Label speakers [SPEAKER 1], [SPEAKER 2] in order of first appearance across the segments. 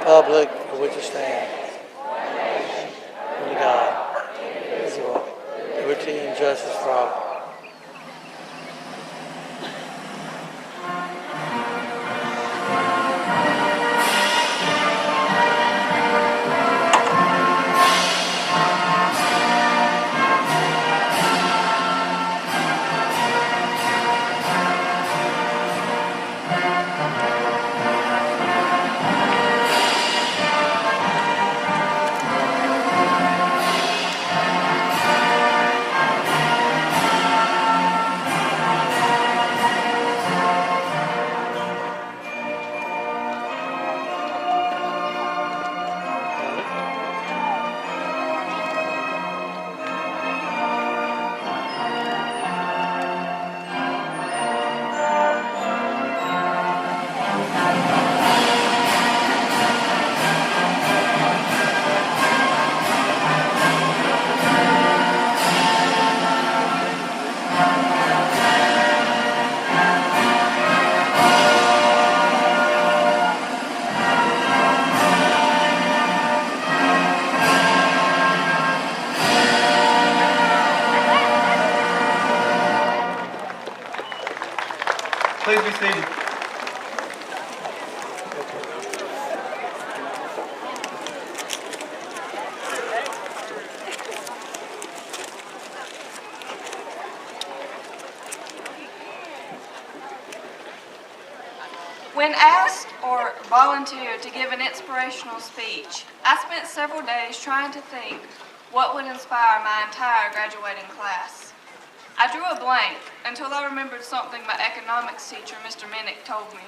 [SPEAKER 1] republic for which it stands, under God, indivisible, liberty and justice for all.
[SPEAKER 2] Please be seated.
[SPEAKER 3] When asked or volunteered to give an inspirational speech, I spent several days trying to think what would inspire my entire graduating class. I drew a blank until I remembered something my economics teacher, Mr. Minnick, told me.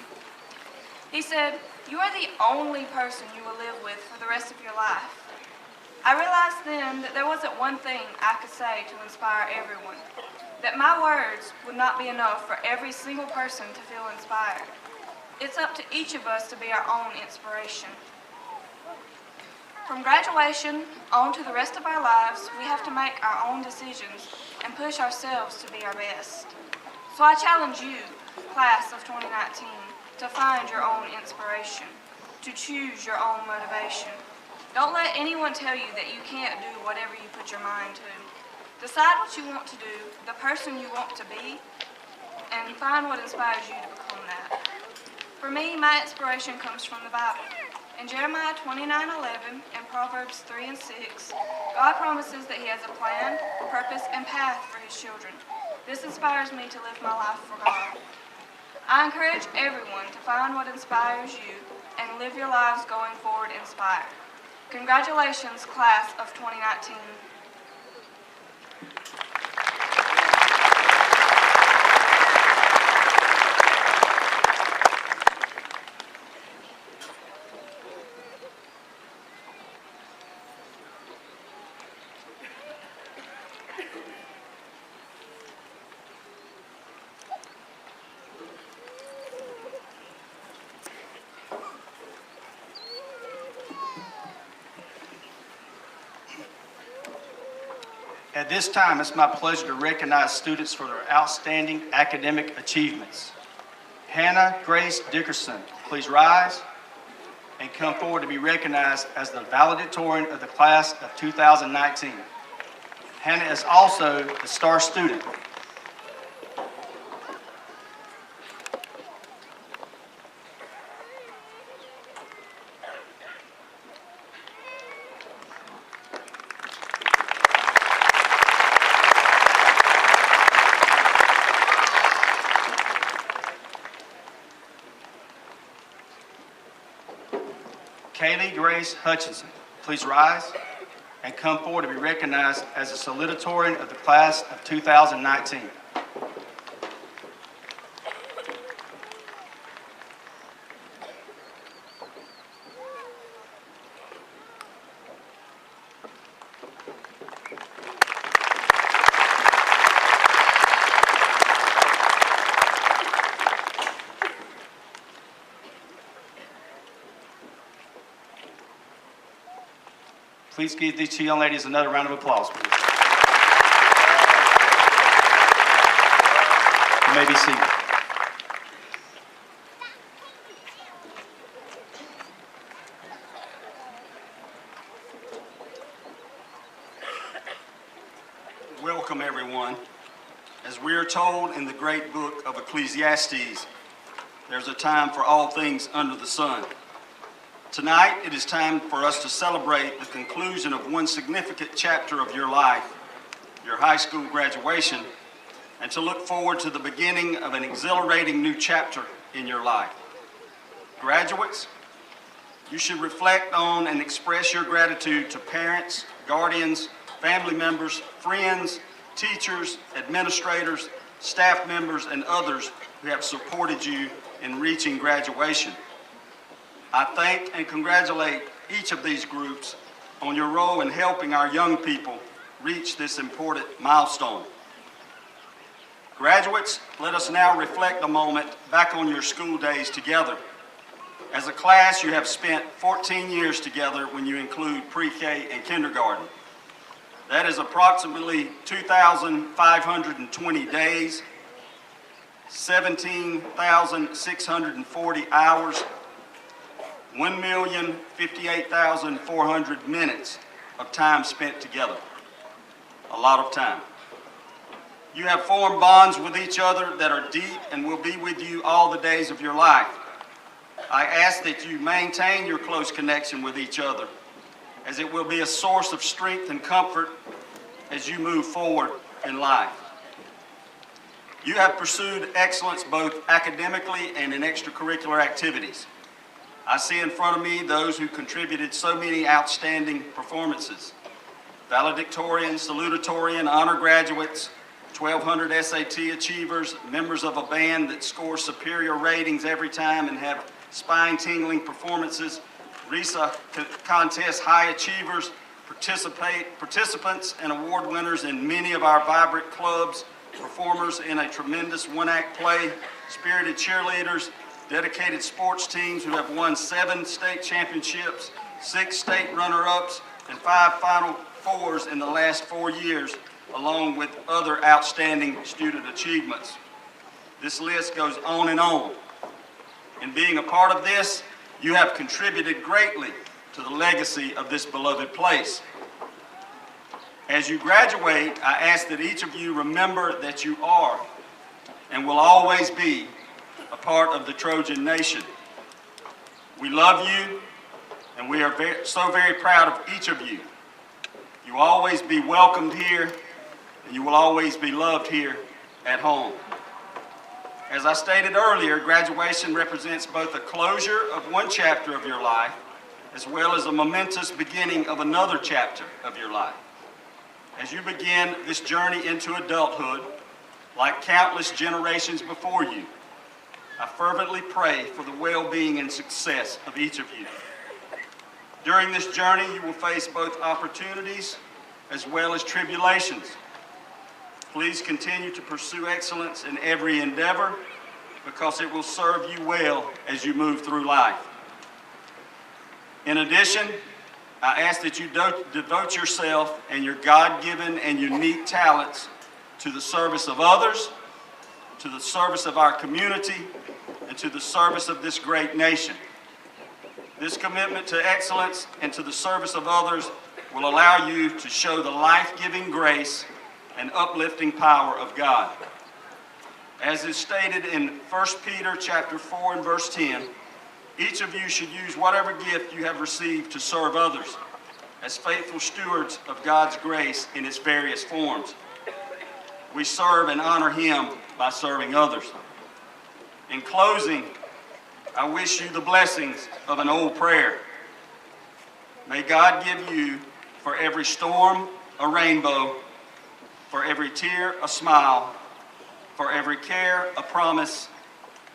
[SPEAKER 3] He said, "You are the only person you will live with for the rest of your life." I realized then that there wasn't one thing I could say to inspire everyone, that my words would not be enough for every single person to feel inspired. It's up to each of us to be our own inspiration. From graduation on to the rest of our lives, we have to make our own decisions and push ourselves to be our best. So I challenge you, class of 2019, to find your own inspiration, to choose your own motivation. Don't let anyone tell you that you can't do whatever you put your mind to. Decide what you want to do, the person you want to be, and find what inspires you to become that. For me, my inspiration comes from the Bible. In Jeremiah 29:11 and Proverbs 3 and 6, God promises that He has a plan, purpose, and path for His children. This inspires me to live my life for God. I encourage everyone to find what inspires you and live your lives going forward inspired. Congratulations, class of 2019.
[SPEAKER 2] At this time, it's my pleasure to recognize students for their outstanding academic achievements. Hannah Grace Dickerson, please rise and come forward to be recognized as the valedictorian of the class of 2019. Hannah is also the star student. Kaylee Grace Hutchinson, please rise and come forward to be recognized as the salutatorian of the class of 2019. Please give these two young ladies another round of applause, please. You may be seated. welcome everyone. As we are told in the great book of Ecclesiastes, there's a time for all things under the sun. Tonight, it is time for us to celebrate the conclusion of one significant chapter of your life, your high school graduation, and to look forward to the beginning of an exhilarating new chapter in your life. Graduates, you should reflect on and express your gratitude to parents, guardians, family members, friends, teachers, administrators, staff members, and others who have supported you in reaching graduation. I thank and congratulate each of these groups on your role in helping our young people reach this important milestone. Graduates, let us now reflect a moment back on your school days together. As a class, you have spent 14 years together when you include pre-K and kindergarten. That is approximately 2,520 days, 17,640 hours, 1,058,400 minutes of time spent together. A lot of time. You have formed bonds with each other that are deep and will be with you all the days of your life. I ask that you maintain your close connection with each other, as it will be a source of strength and comfort as you move forward in life. You have pursued excellence both academically and in extracurricular activities. I see in front of me those who contributed so many outstanding performances. Valedictorian, salutatorian, honor graduates, 1,200 SAT achievers, members of a band that score superior ratings every time and have spine-tingling performances, RISA contest high achievers, participants and award winners in many of our vibrant clubs, performers in a tremendous one-act play, spirited cheerleaders, dedicated sports teams who have won 7 state championships, 6 state runner-ups, and 5 Final Fours in the last 4 years, along with other outstanding student achievements. This list goes on and on. In being a part of this, you have contributed greatly to the legacy of this beloved place. As you graduate, I ask that each of you remember that you are and will always be a part of the Trojan nation. We love you, and we are so very proud of each of you. You will always be welcomed here, and you will always be loved here at home. As I stated earlier, graduation represents both a closure of one chapter of your life, as well as a momentous beginning of another chapter of your life. As you begin this journey into adulthood, like countless generations before you, I fervently pray for the well-being and success of each of you. During this journey, you will face both opportunities as well as tribulations. Please continue to pursue excellence in every endeavor, because it will serve you well as you move through life. In addition, I ask that you devote yourself and your God-given and unique talents to the service of others, to the service of our community, and to the service of this great nation. This commitment to excellence and to the service of others will allow you to show the life-giving grace and uplifting power of God. As is stated in 1 Peter chapter 4 and verse 10, each of you should use whatever gift you have received to serve others as faithful stewards of God's grace in its various forms. We serve and honor Him by serving others. In closing, I wish you the blessings of an old prayer. May God give you, for every storm, a rainbow, for every tear, a smile, for every care, a promise,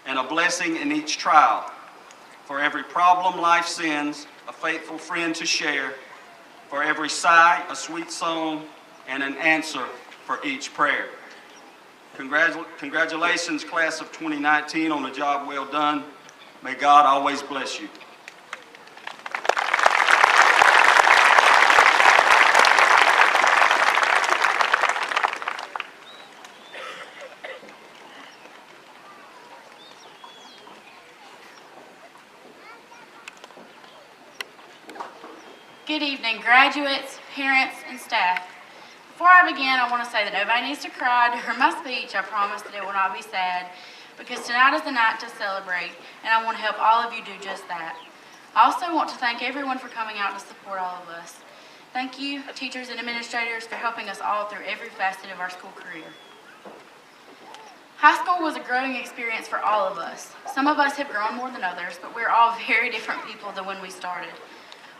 [SPEAKER 2] and a blessing in each trial. For every problem life sends, a faithful friend to share. For every sigh, a sweet song, and an answer for each prayer. Congratulations, class of 2019, on a job well done. May God always bless you.
[SPEAKER 4] Good evening, graduates, parents, and staff. Before I begin, I want to say that nobody needs to cry during my speech. I promise that it will not be sad, because tonight is the night to celebrate, and I want to help all of you do just that. I also want to thank everyone for coming out to support all of us. Thank you, teachers and administrators, for helping us all through every facet of our school career. High school was a growing experience for all of us. Some of us have grown more than others, but we're all very different people than when we started.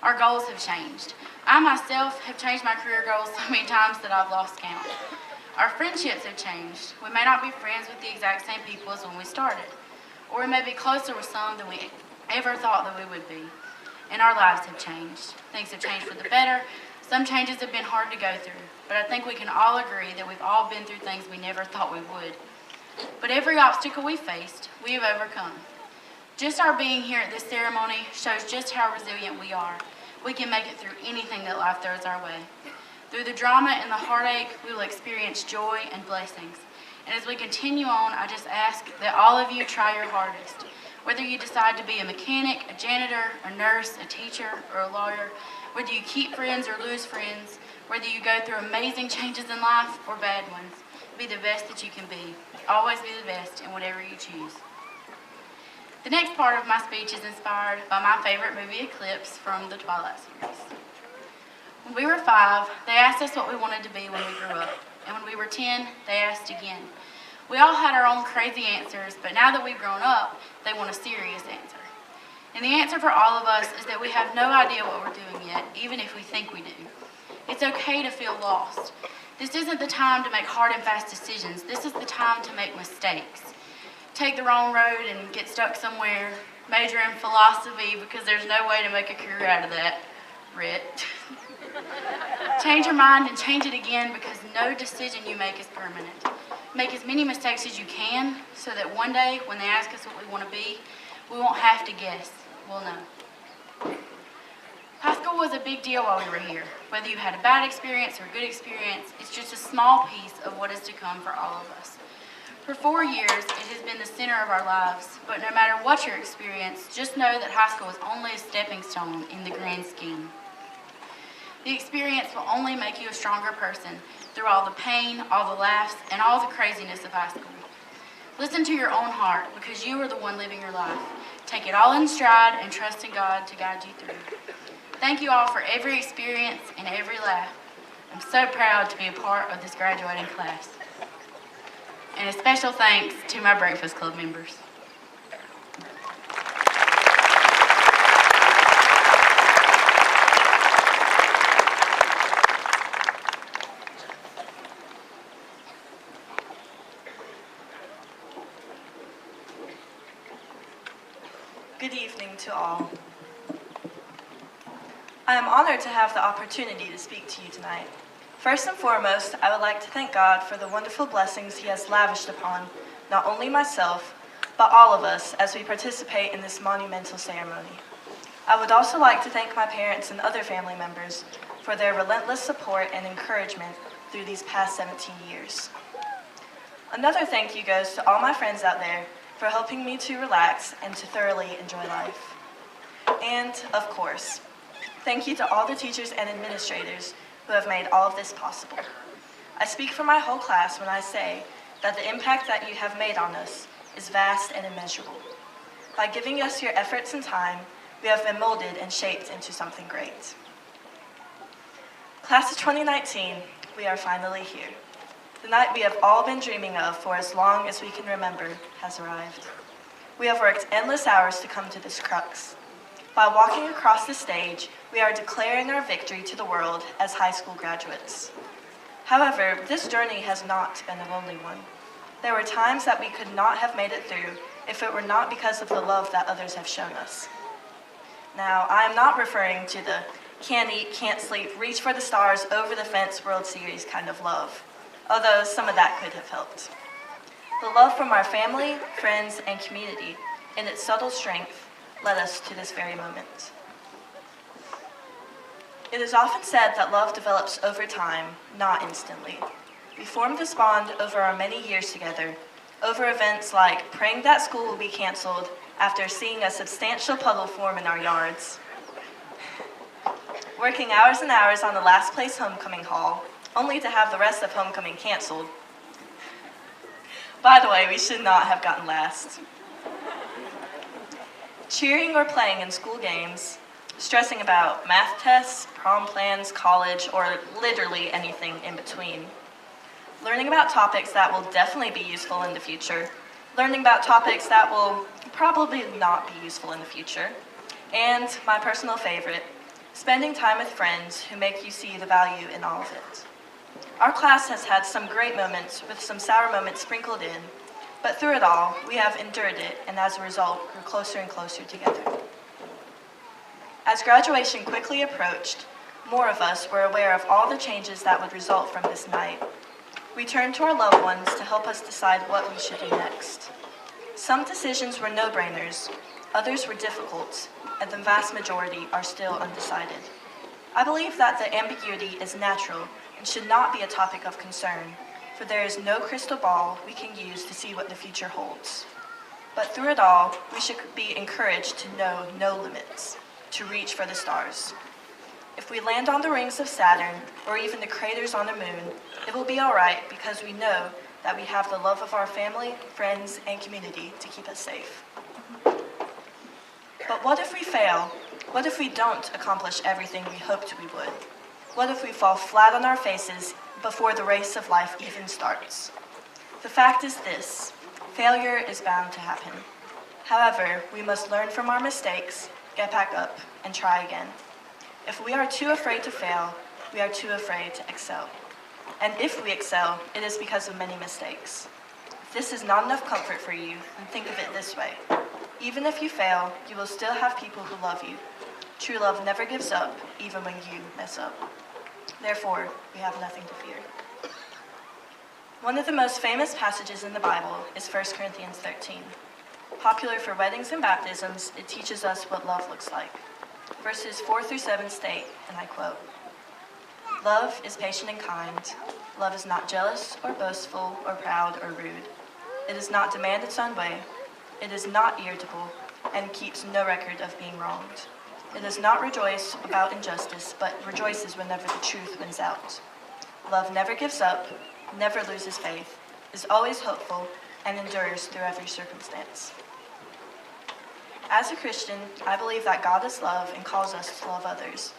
[SPEAKER 4] Our goals have changed. I myself have changed my career goals so many times that I've lost count. Our friendships have changed. We may not be friends with the exact same people as when we started, or we may be closer with some than we ever thought that we would be. And our lives have changed. Things have changed for the better. Some changes have been hard to go through, but I think we can all agree that we've all been through things we never thought we would. But every obstacle we faced, we have overcome. Just our being here at this ceremony shows just how resilient we are. We can make it through anything that life throws our way. Through the drama and the heartache, we will experience joy and blessings. And as we continue on, I just ask that all of you try your hardest. Whether you decide to be a mechanic, a janitor, a nurse, a teacher, or a lawyer, whether you keep friends or lose friends, whether you go through amazing changes in life or bad ones, be the best that you can be. Always be the best in whatever you choose. The next part of my speech is inspired by my favorite movie, Eclipse, from the Twilight series. When we were 5, they asked us what we wanted to be when we grew up. And when we were 10, they asked again. We all had our own crazy answers, but now that we've grown up, they want a serious answer. And the answer for all of us is that we have no idea what we're doing yet, even if we think we do. It's okay to feel lost. This isn't the time to make hard and fast decisions. This is the time to make mistakes. Take the wrong road and get stuck somewhere. Major in philosophy because there's no way to make a career out of that. Rit. Change your mind and change it again because no decision you make is permanent. Make as many mistakes as you can so that one day when they ask us what we want to be, we won't have to guess. We'll know. High school was a big deal while we were here. Whether you had a bad experience or a good experience, it's just a small piece of what is to come for all of us. For 4 years, it has been the center of our lives, but no matter what your experience, just know that high school is only a stepping stone in the grand scheme. The experience will only make you a stronger person through all the pain, all the laughs, and all the craziness of high school. Listen to your own heart because you are the one living your life. Take it all in stride and trust in God to guide you through. Thank you all for every experience and every laugh. I'm so proud to be a part of this graduating class. And a special thanks to my Breakfast Club members.
[SPEAKER 5] Good evening to all. I am honored to have the opportunity to speak to you tonight. First and foremost, I would like to thank God for the wonderful blessings He has lavished upon not only myself, but all of us as we participate in this monumental ceremony. I would also like to thank my parents and other family members for their relentless support and encouragement through these past 17 years. Another thank you goes to all my friends out there for helping me to relax and to thoroughly enjoy life. And, of course, thank you to all the teachers and administrators who have made all of this possible. I speak for my whole class when I say that the impact that you have made on us is vast and immeasurable. By giving us your efforts and time, we have been molded and shaped into something great. Class of 2019, we are finally here. The night we have all been dreaming of for as long as we can remember has arrived. We have worked endless hours to come to this crux. By walking across the stage, we are declaring our victory to the world as high school graduates. However, this journey has not been a lonely one. There were times that we could not have made it through if it were not because of the love that others have shown us. Now, I am not referring to the can't eat, can't sleep, reach for the stars, over the fence World Series kind of love, although some of that could have helped. The love from our family, friends, and community, in its subtle strength, led us to this very moment. It is often said that love develops over time, not instantly. We formed this bond over our many years together, over events like praying that school will be canceled after seeing a substantial puddle form in our yards, working hours and hours on the last place homecoming hall, only to have the rest of homecoming canceled. By the way, we should not have gotten last. Cheering or playing in school games, stressing about math tests, prom plans, college, or literally anything in between. Learning about topics that will definitely be useful in the future, learning about topics that will probably not be useful in the future, and my personal favorite, spending time with friends who make you see the value in all of it. Our class has had some great moments with some sour moments sprinkled in, but through it all, we have endured it, and as a result, grew closer and closer together. As graduation quickly approached, more of us were aware of all the changes that would result from this night. We turned to our loved ones to help us decide what we should do next. Some decisions were no-brainers, others were difficult, and the vast majority are still undecided. I believe that the ambiguity is natural and should not be a topic of concern, for there is no crystal ball we can use to see what the future holds. But through it all, we should be encouraged to know no limits, to reach for the stars. If we land on the rings of Saturn, or even the craters on the moon, it will be all right because we know that we have the love of our family, friends, and community to keep us safe. But what if we fail? What if we don't accomplish everything we hoped we would? What if we fall flat on our faces before the race of life even starts? The fact is this: failure is bound to happen. However, we must learn from our mistakes, get back up, and try again. If we are too afraid to fail, we are too afraid to excel. And if we excel, it is because of many mistakes. If this is not enough comfort for you, then think of it this way. Even if you fail, you will still have people who love you. True love never gives up, even when you mess up. Therefore, we have nothing to fear. One of the most famous passages in the Bible is 1 Corinthians 13. Popular for weddings and baptisms, it teaches us what love looks like. Verses 4 through 7 state, and I quote, "Love is patient and kind. Love is not jealous or boastful or proud or rude. It does not demand its own way. It is not irritable and keeps no record of being wronged. It does not rejoice about injustice, but rejoices whenever the truth wins out. Love never gives up, never loses faith, is always hopeful, and endures through every circumstance." As a Christian, I believe that God is love and calls us to love others.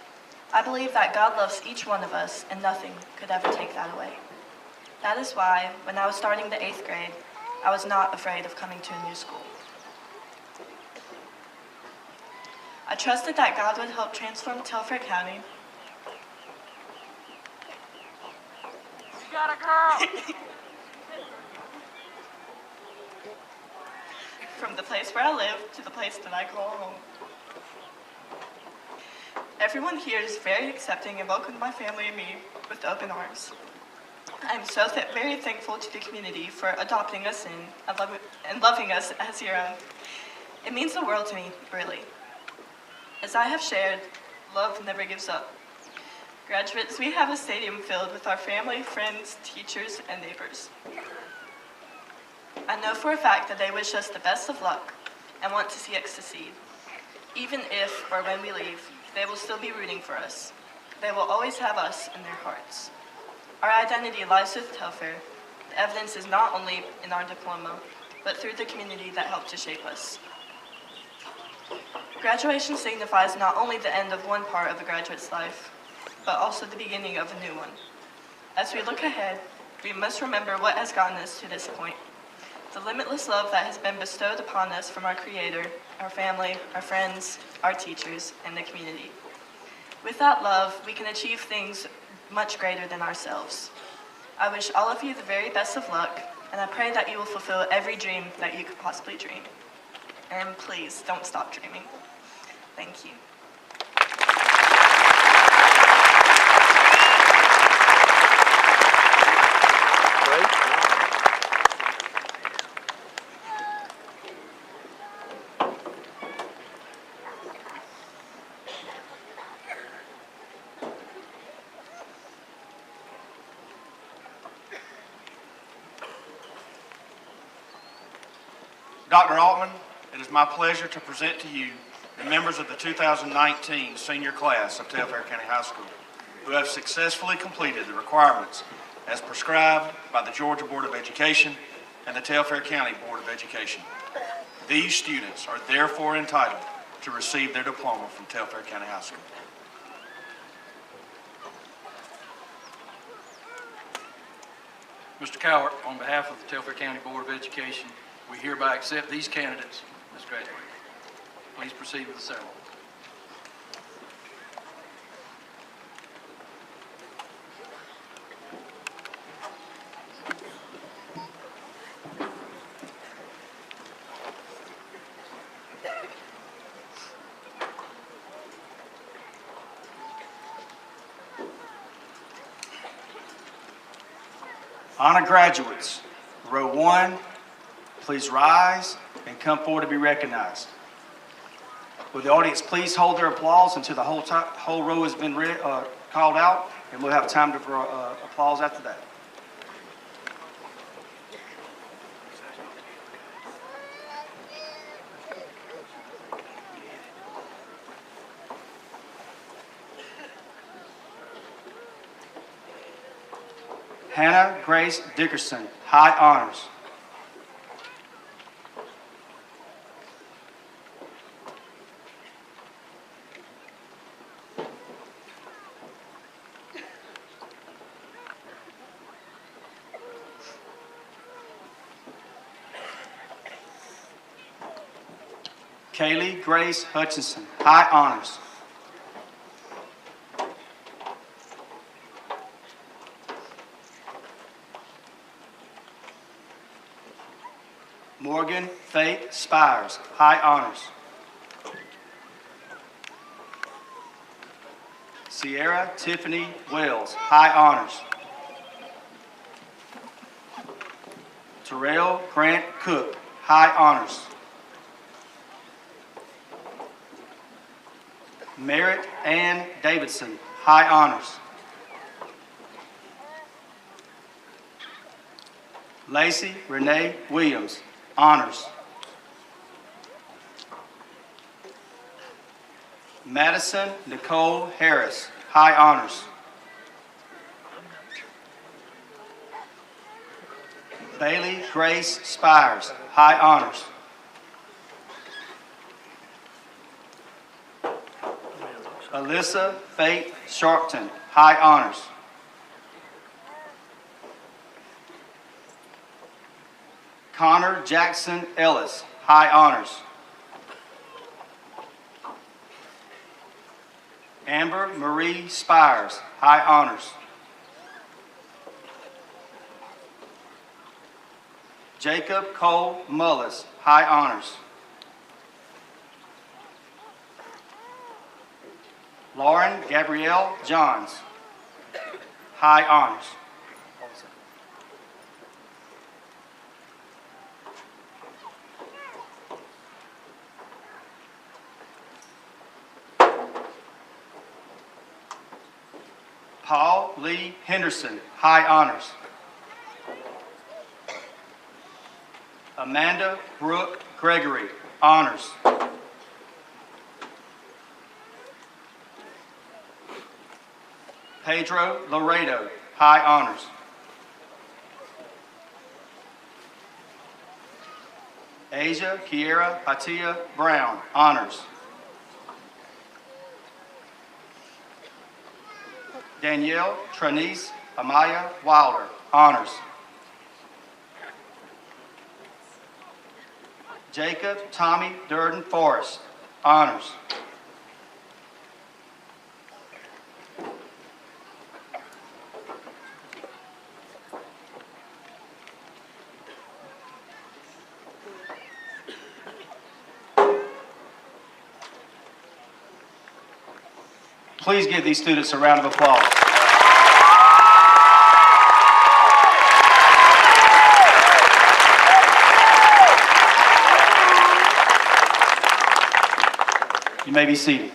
[SPEAKER 5] I believe that God loves each one of us, and nothing could ever take that away. That is why, when I was starting the 8th grade, I was not afraid of coming to a new school. I trusted that God would help transform Telfair County.
[SPEAKER 6] You got a girl!
[SPEAKER 5] From the place where I live to the place that I call home. Everyone here is very accepting and welcomed my family and me with open arms. I'm so very thankful to the community for adopting us in and loving us as your own. It means the world to me, really. As I have shared, love never gives up. Graduates, we have a stadium filled with our family, friends, teachers, and neighbors. I know for a fact that they wish us the best of luck and want to see us succeed. Even if or when we leave, they will still be rooting for us. They will always have us in their hearts. Our identity lies with Telfair. The evidence is not only in our diploma, but through the community that helped to shape us. Graduation signifies not only the end of one part of a graduate's life, but also the beginning of a new one. As we look ahead, we must remember what has gotten us to this point. The limitless love that has been bestowed upon us from our Creator, our family, our friends, our teachers, and the community. With that love, we can achieve things much greater than ourselves. I wish all of you the very best of luck, and I pray that you will fulfill every dream that you could possibly dream. And please, don't stop dreaming. Thank you.
[SPEAKER 2] Dr. Altman, it is my pleasure to present to you the members of the 2019 senior class of Telfair County High School. who have successfully completed the requirements as prescribed by the Georgia Board of Education and the Telfair County Board of Education. These students are therefore entitled to receive their diploma from Telfair County High School.
[SPEAKER 7] Mr. Cowart, on behalf of the Telfair County Board of Education, we hereby accept these candidates as graduates. Please proceed with the ceremony.
[SPEAKER 2] Honor graduates, row 1, please rise and come forward to be recognized. Will the audience please hold their applause until the whole row has been called out, and we'll have time for applause after that. Hannah Grace Dickerson, high honors. Kaylee Grace Hutchinson, high honors. Morgan Faith Spires, high honors. Sierra Tiffany Wells, high honors. Terrell Grant Cook, high honors. Merritt Ann Davidson, high honors. Lacey Renee Williams, honors. Madison Nicole Harris, high honors. Bailey Grace Spires, high honors. Alyssa Faith Sharpton, high honors. Connor Jackson Ellis, high honors. Amber Marie Spires, high honors. Jacob Cole Mullis, high honors. Lauren Gabrielle Johns, high honors. Paul Lee Henderson, high honors. Amanda Brooke Gregory, honors. Pedro Laredo, high honors. Asia Kiera Hatia Brown, honors. Danielle Tranice Amaya Wilder, honors. Jacob Tommy Durden Forrest, honors. Please give these students a round of applause. You may be seated.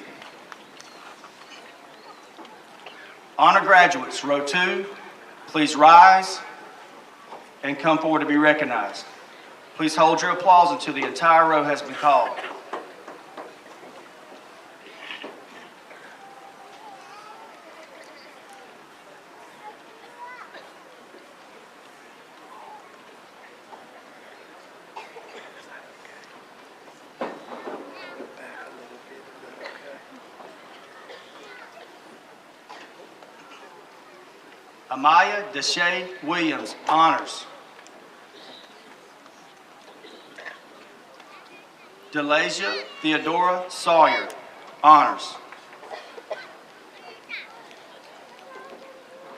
[SPEAKER 2] Honor graduates, row 2, please rise and come forward to be recognized. Please hold your applause until the entire row has been called. Amaya Deshae Williams, honors. Delasia Theodora Sawyer, honors.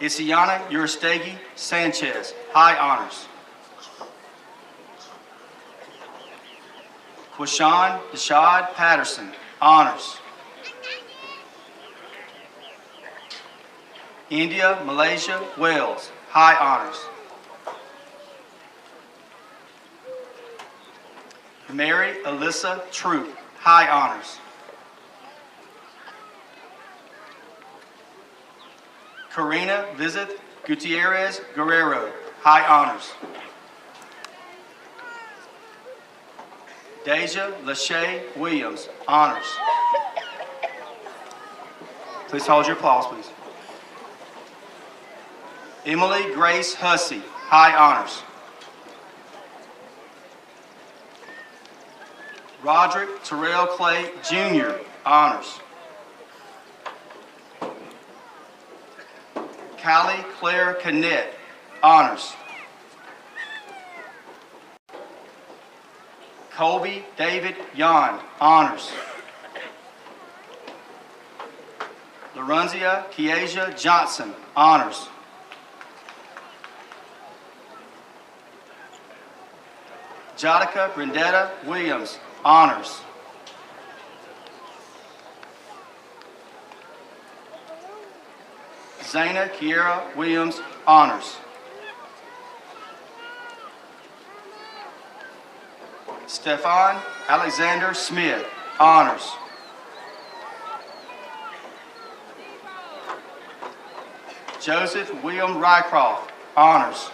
[SPEAKER 2] Isiana Uristegi Sanchez, high honors. Quashawn Deshad Patterson, honors. India Malaysia Wells, high honors. Mary Alyssa Troop, high honors. Karina Vizith Gutierrez Guerrero, high honors. Deja Lachey Williams, honors. Please hold your applause, please. Emily Grace Hussey, high honors. Roderick Terrell Clay Jr., honors. Callie Claire Canet, honors. Colby David Yon, honors. Lorenza Kiesha Johnson, honors. Jodica Brendetta Williams, honors. Zayna Kiera Williams, honors. Stefan Alexander Smith, honors. Joseph William Rycroft, honors.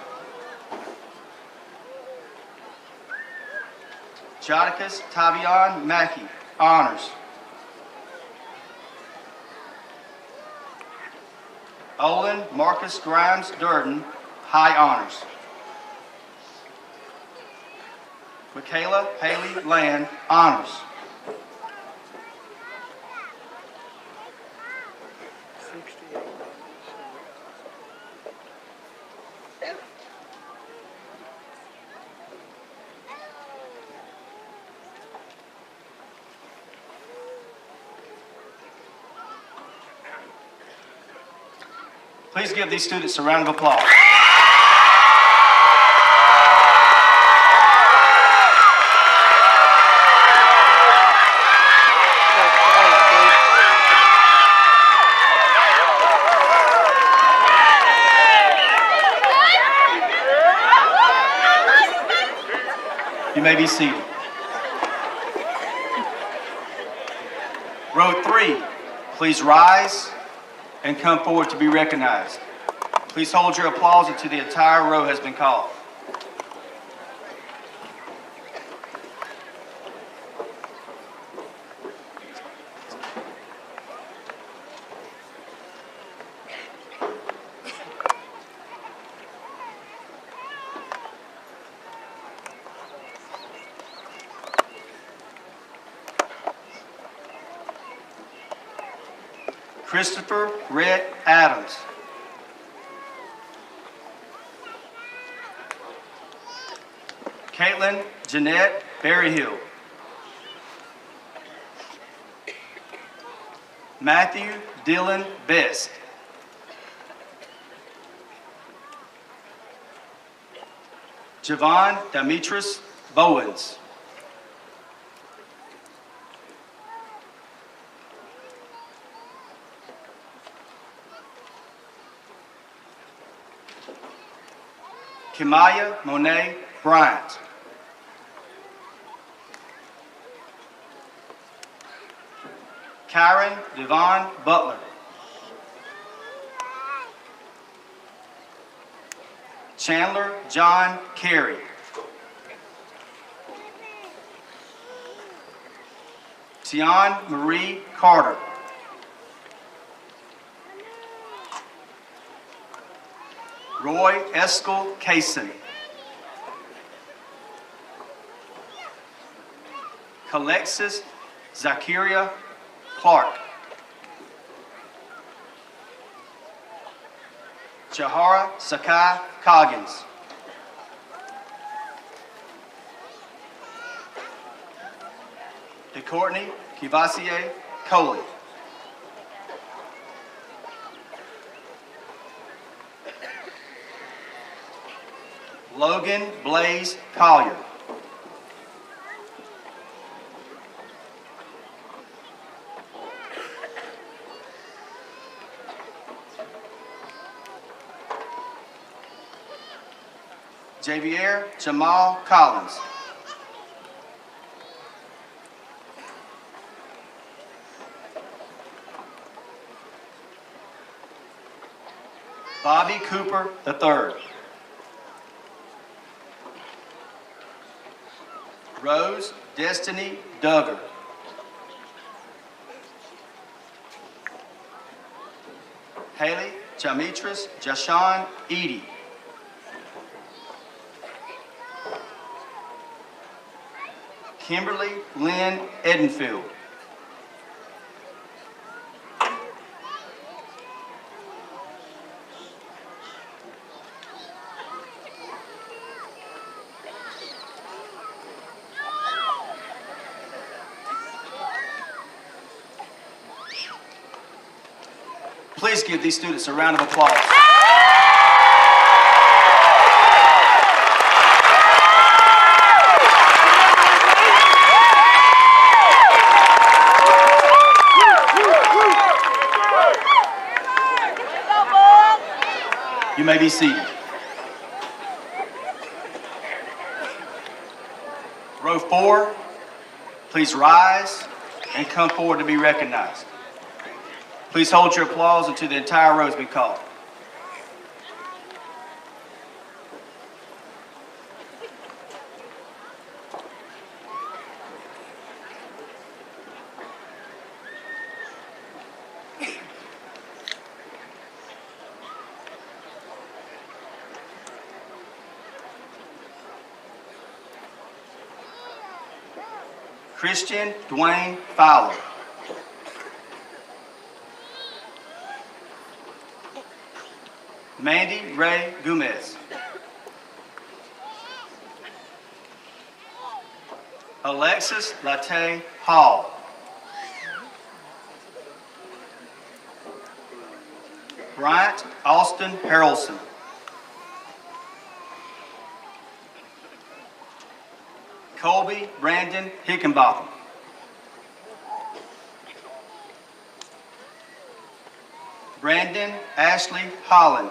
[SPEAKER 2] Jodicus Tavion Mackey, honors. Olin Marcus Grimes Durden, high honors. Michaela Haley Land, honors. Please give these students a round of applause. You may be seated. Row 3, please rise and come forward to be recognized. Please hold your applause until the entire row has been called. Christopher Rhett Adams. Caitlin Jeanette Berryhill. Matthew Dylan Best. Javon Demetris Bowens. Kimaya Monet Bryant. Kyron Devon Butler. Chandler John Carey. Tian Marie Carter. Roy Eskel Kaysen. Calexis Zakiria Clark. Chahara Sakai Coggins. DeCourtney Kivasier Coley. Logan Blaze Collier. Javier Jamal Collins. Bobby Cooper III. Rose Destiny Duggar. Haley Jamitris Jashawn Edie. Kimberly Lynn Edenfield. Please give these students a round of applause. You may be seated. Row 4, please rise and come forward to be recognized. Please hold your applause until the entire row has been called. Christian Dwayne Fowler. Mandy Ray Gomez. Alexis Latte Hall. Bryant Austin Harrelson. Colby Brandon Hickenbotham. Brandon Ashley Holland.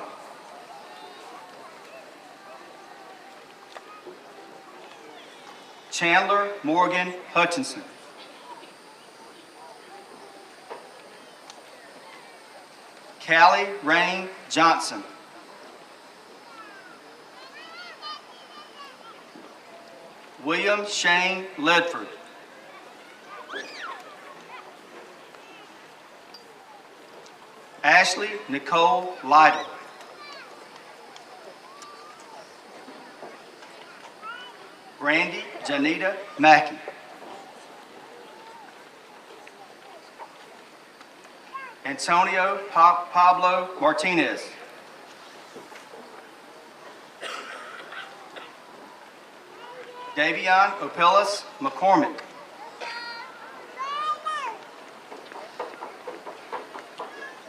[SPEAKER 2] Chandler Morgan Hutchinson. Callie Rain Johnson. William Shane Ledford. Ashley Nicole Lytle. Brandy Janita Mackey. Antonio Pablo Martinez. Davion Opellis McCormick.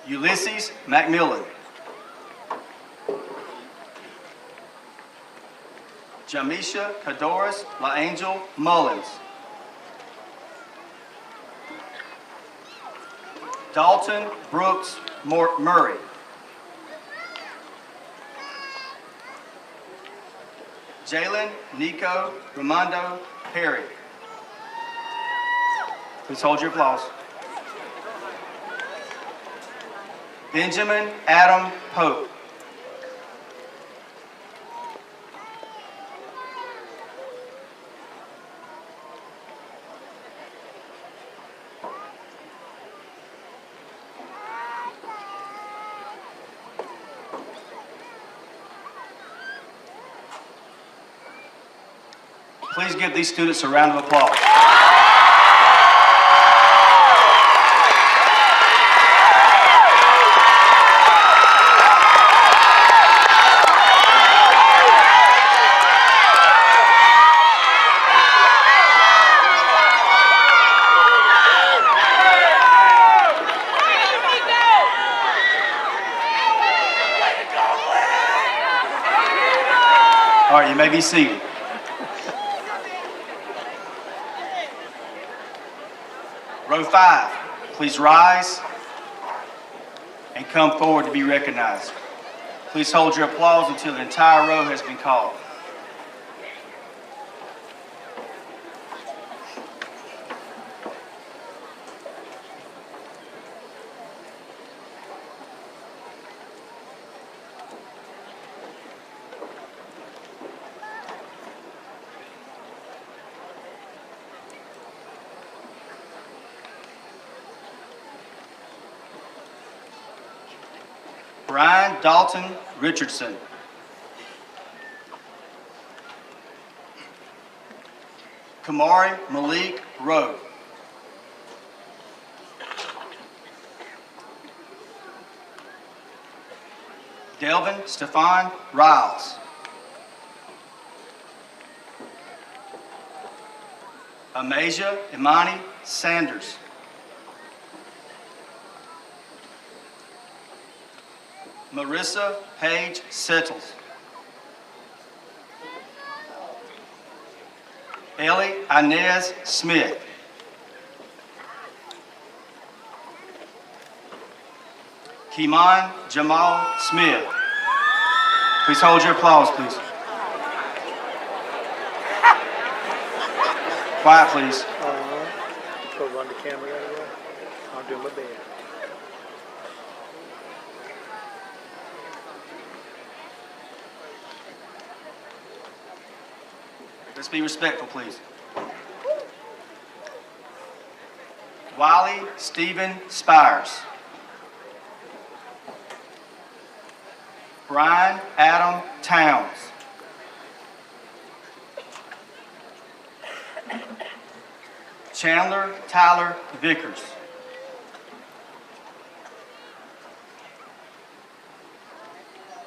[SPEAKER 2] Ulysses Macmillan. Jamisha Cadoris LaAngel Mullins. Dalton Brooks Murray. Jalen Nico Ramondo Perry. Please hold your applause. Benjamin Adam Pope. Please give these students a round of applause. may be seated. Row 5, please rise and come forward to be recognized. Please hold your applause until the entire row has been called. Brian Dalton Richardson. Kamari Malik Rowe. Delvin Stefan Riles. Amasia Imani Sanders. Marissa Page Settles. Ellie Inez Smith. Kimon Jamal Smith. Please hold your applause, please. Quiet, please.
[SPEAKER 1] Go run the camera right away. I'll do my best.
[SPEAKER 2] Let's be respectful, please. Wiley Stephen Spires. Brian Adam Towns. Chandler Tyler Vickers.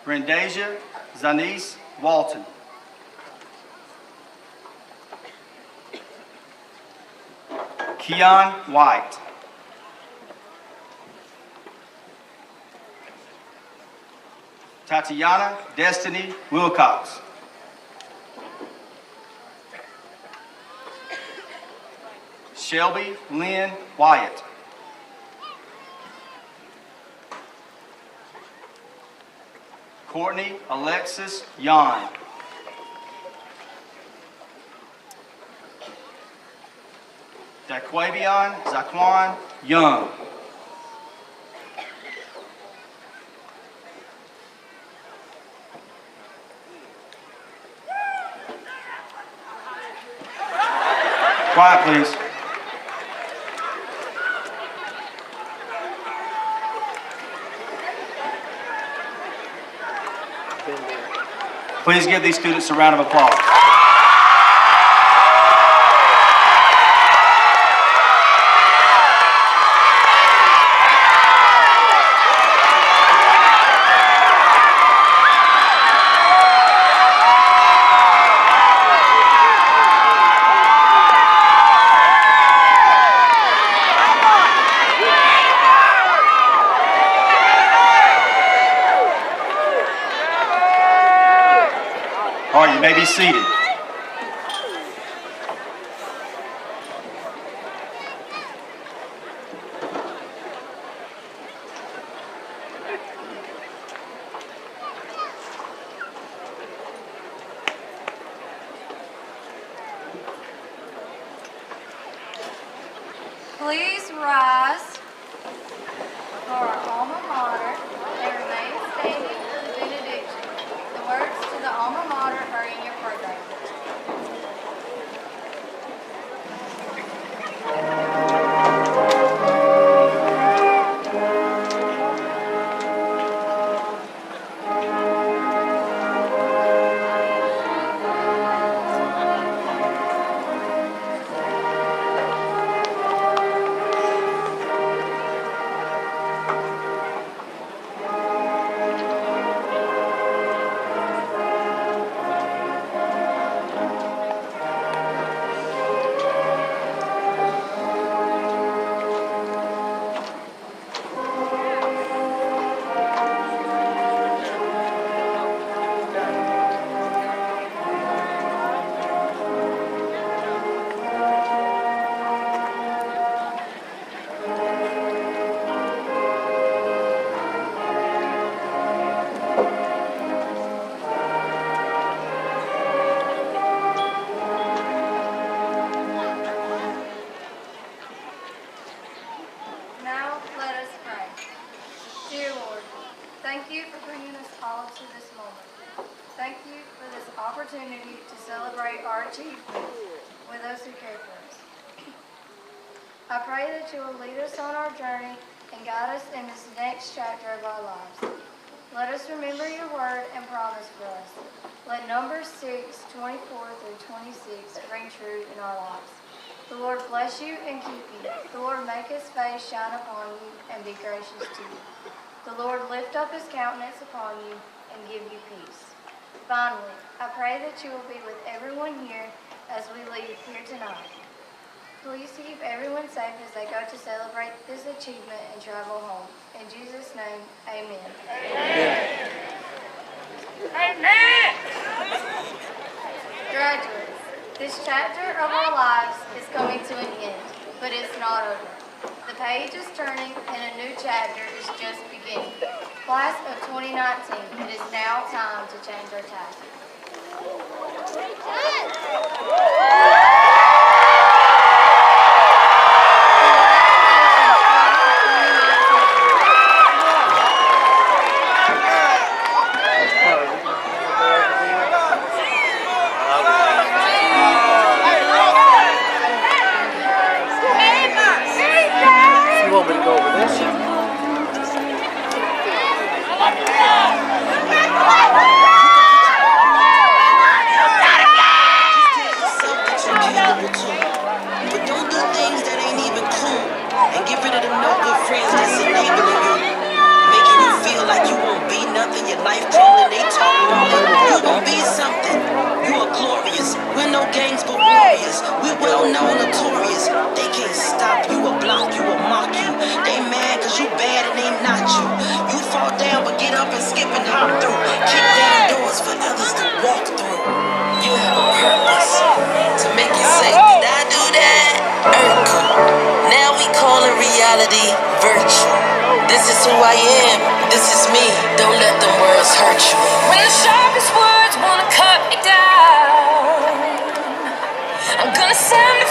[SPEAKER 2] Brendasia Zanice Walton. Keon White. Tatiana Destiny Wilcox. Shelby Lynn Wyatt. Courtney Alexis Yon. Daquavion Zaquan Young. Quiet, please. Please give these students a round of applause. All right, you may be seated.
[SPEAKER 8] Please rise for our alma mater and remain standing for the benediction. The words to the alma mater are in your program. Thank you for bringing us all to this moment. Thank you for this opportunity to celebrate our achievements with those who care for us. I pray that you will lead us on our journey and guide us in this next chapter of our lives. Let us remember your word and promise for us. Let Numbers 6:24 through 26 ring true in our lives. The Lord bless you and keep you. The Lord make his face shine upon you and be gracious to you. The Lord lift up his countenance upon you and give you peace. Finally, I pray that you will be with everyone here as we leave here tonight. Please keep everyone safe as they go to celebrate this achievement and travel home. In Jesus' name, amen.
[SPEAKER 6] Amen.
[SPEAKER 8] Graduates, this chapter of our lives is coming to an end, but it's not over. The page is turning and a new chapter is just beginning. Class of 2019, it is now time to change our task.
[SPEAKER 1] You want me to go over this?
[SPEAKER 9] But don't do things that ain't even cool. And get rid of them no good friends that's enabling you. Making you feel like you won't be nothing. Your life crumbling, they talking all that. You gon' be something. You are glorious. We're no gangs but warriors. We're well known, notorious. They can't stop you or block you or mock you. They mad cause you bad and they not you. You fall down but get up and skip and hop through. Kick down doors for others to walk through. You have a purpose to make you say, did I do that? Urkel. Now we call it reality virtual. This is who I am. This is me. Don't let them words hurt you. When the sharpest words wanna cut me down, I'm gonna send